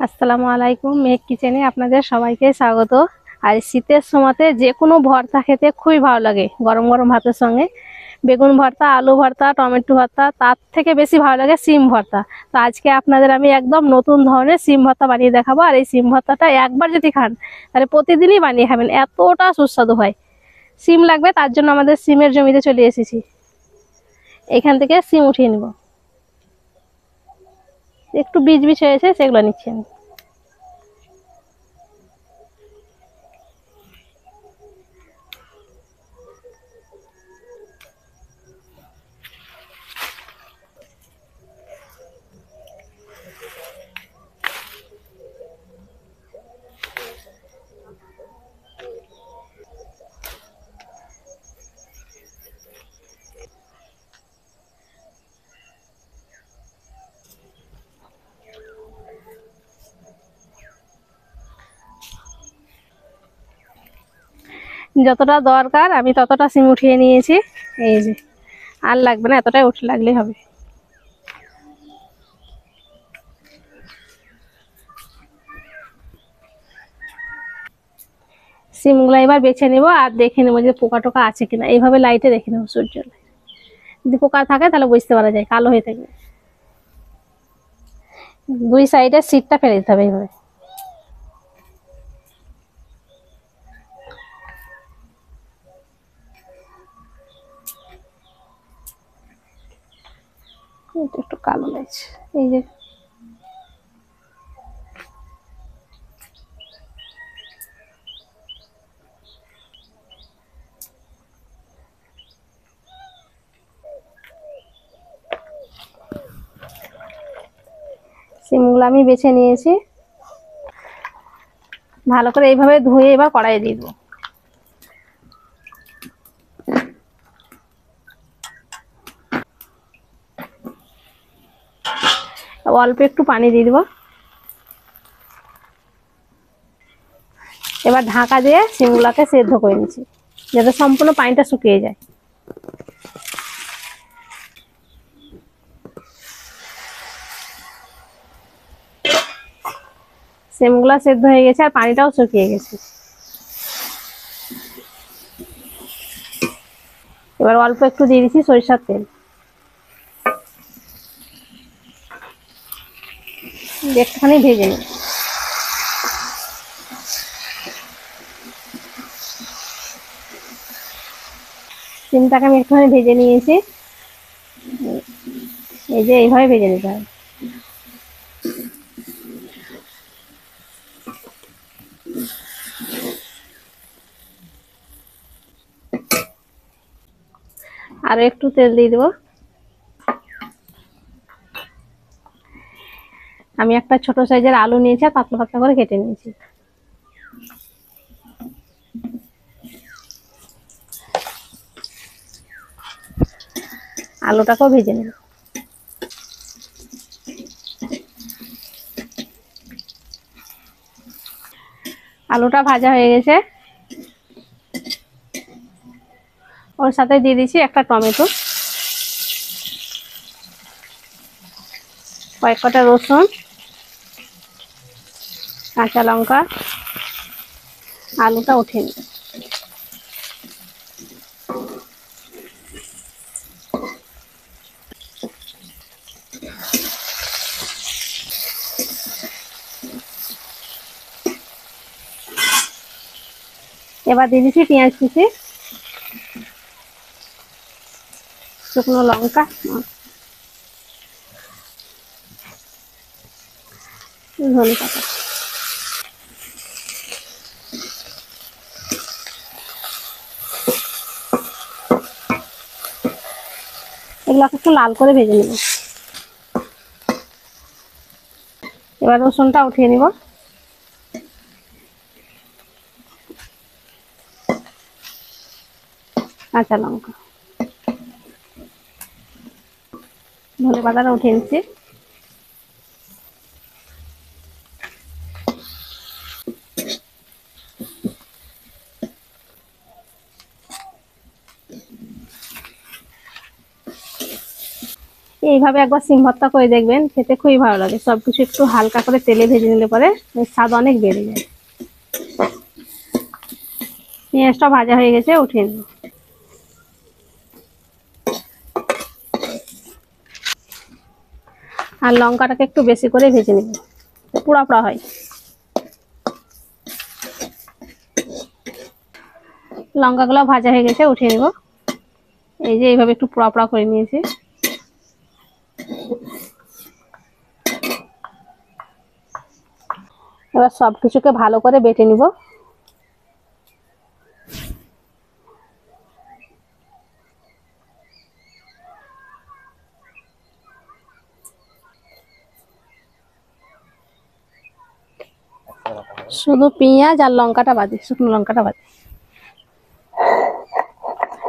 আসসালামু আলাইকুম। মেঘ কিচেনে আপনাদের সবাইকে স্বাগত। আর শীতের সময়তে যে কোনো ভর্তা খেতে খুবই ভালো লাগে, গরম গরম ভাতের সঙ্গে। বেগুন ভর্তা, আলু ভর্তা, টমেটো ভর্তা, তার থেকে বেশি ভালো লাগে সিম ভর্তা। তো আজকে আপনাদের আমি একদম নতুন ধরনের সিম ভর্তা বানিয়ে দেখাবো। আর এই সিম ভর্তাটা একবার যদি খান তাহলে প্রতিদিনই বানিয়ে খাবেন, এতটা সুস্বাদু হয়। সিম লাগবে, তার জন্য আমাদের সিমের জমিতে চলে এসেছি। এখান থেকে সিম উঠিয়ে নিব, একটু বীজ বীজ হয়েছে সেগুলো নিচ্ছি আমি। যতটা দরকার আমি ততটা সিম উঠিয়ে নিয়েছি। এই যে, আর লাগবে না, এতটাই উঠে লাগলেই হবে। সিমগুলো এবার বেছে নেব আর দেখে নেবো যে পোকা টোকা আছে কিনা। এইভাবে লাইটে দেখে নেবো, সূর্য যদি পোকা থাকে তাহলে বুঝতে পারা যায়, কালো হয়ে থাকবে। দুই সাইডে সিটটা ফেলে দিতে হবে এইভাবে। একটু কালো লাগছে, এই যে। সিমগুলো আমি বেছে নিয়েছি, ভালো করে এইভাবে ধুয়ে এবার কড়াইয়ে দিয়ে দেবো। অল্প একটু পানি দিয়ে দেবো। এবার ঢাকা দিয়ে সিমগুলোকে সেদ্ধ করে নিচ্ছি, যাতে সম্পূর্ণ পানিটা শুকিয়ে যায়। সিমগুলো সেদ্ধ হয়ে গেছে আর পানিটাও শুকিয়ে গেছে। এবার অল্প একটু দিয়ে দিচ্ছি সরিষার তেল, একটুখানি ভেজে নিই। সিমটাকে আমি একটুখানি ভেজে নিয়েছি, এই যে এইভাবে ভেজে নিতে হবে। আরো একটু তেল দিয়ে দেবো। আমি একটা ছোট সাইজের আলু নিয়েছি আর পাতলা পাতলা করে কেটে নিয়েছি। আলুটাকেও ভেজে নেব। আলুটা ভাজা হয়ে গেছে, ওর সাথে দিয়ে দিচ্ছি একটা টমেটো, কয়েক কটা রসুন, কাঁচা লঙ্কা। আলুটা উঠিয়ে নিই। এবার দিয়ে দিচ্ছি পেঁয়াজ কুচি, শুকনো লঙ্কা, ধনে পাতা। এগুলোকে একটু লাল করে ভেজে নেব। এবার রসুনটা উঠিয়ে নিব। কাঁচা লঙ্কা, ধনে পাতাটা উঠিয়ে নিচ্ছি। এইভাবে একবার সিম ভর্তা করে দেখবেন, খেতে খুবই ভালো লাগে। সবকিছু একটু হালকা করে তেলে ভেজে নিলে পরে স্বাদ অনেক বেড়ে যায়। পেঁয়াজটা ভাজা হয়ে গেছে, উঠিয়ে নেব। আর লঙ্কাটাকে একটু বেশি করে ভেজে নেব, পোড়া পোড়া হয়। লঙ্কাগুলো ভাজা হয়ে গেছে, উঠিয়ে নেব। এই যে এইভাবে একটু পোড়া পোড়া করে নিয়েছি। এবার সবকিছুকে ভালো করে বেটে নিব। শুধু পেঁয়াজ আর লঙ্কাটা বাদে, শুকনো লঙ্কাটা বাদে।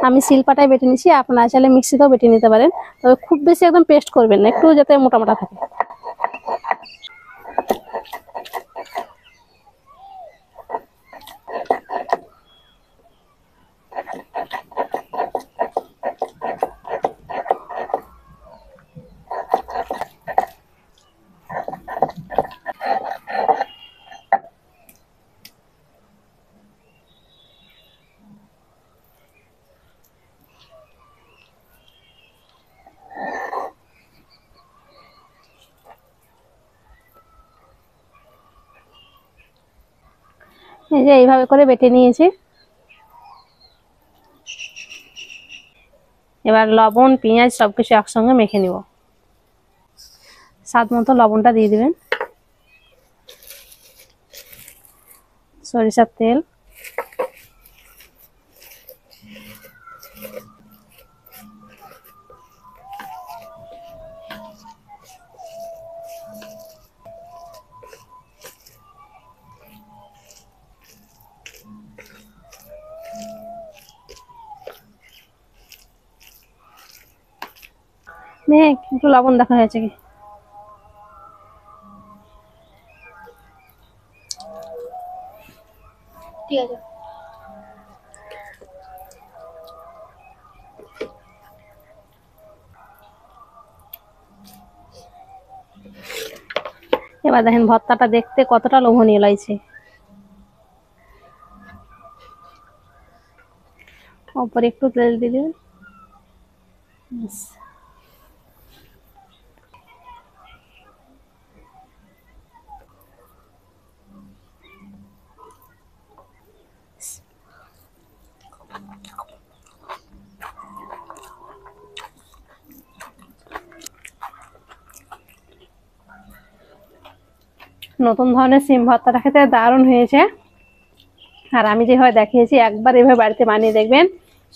আমি শিলপাটায় বেটে নিচ্ছি, আপনারা চাইলে মিক্সিতেও বেটে নিতে পারেন, তবে খুব বেশি একদম পেস্ট করবেন না, একটু যাতে মোটা মোটা থাকে। এই যে এইভাবে করে বেটে নিয়েছি। এবার লবণ পেঁয়াজ সবকিছু একসঙ্গে মেখে নিব। স্বাদ মতো লবণটা দিয়ে দিবেন, সরিষার তেল, একটু লবণ দেখা হয়েছে কি। ঠিক আছে, এবার দেখেন ভর্তাটা দেখতে কতটা লোভনীয় লাগছে। উপরে একটু তেল দিয়ে দিবেন। নতুন ধরনের সিম ভর্তাটা খেতে দারুণ হয়েছে। আর আমি যেভাবে দেখিয়েছি একবার এভাবে বাড়িতে বানিয়ে দেখবেন,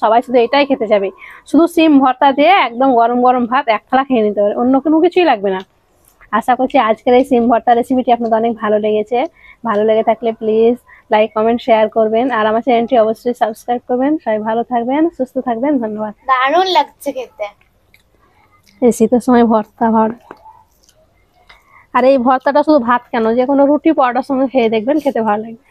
সবাই শুধু এটাই খেতে যাবে। শুধু সিম ভর্তা দিয়ে একদম গরম গরম ভাত এক থালা খেয়ে নিতে পারে, অন্য কোনো কিছুই লাগবে না। আশা করছি আজকের এই সিম ভর্তা রেসিপিটি আপনাদের অনেক ভালো লেগেছে। ভালো লেগে থাকলে প্লিজ লাইক কমেন্ট শেয়ার করবেন, আর আমার চ্যানেলটি অবশ্যই সাবস্ক্রাইব করবেন। সবাই ভালো থাকবেন, সুস্থ থাকবেন, ধন্যবাদ। দারুণ লাগছে খেতে। এই শীতের সময় ভর্তা ভালো। আর এই ভর্তাটা শুধু ভাত কেন, যে কোনো রুটি পরোটার সঙ্গে খেয়ে দেখবেন, খেতে ভালো লাগবে।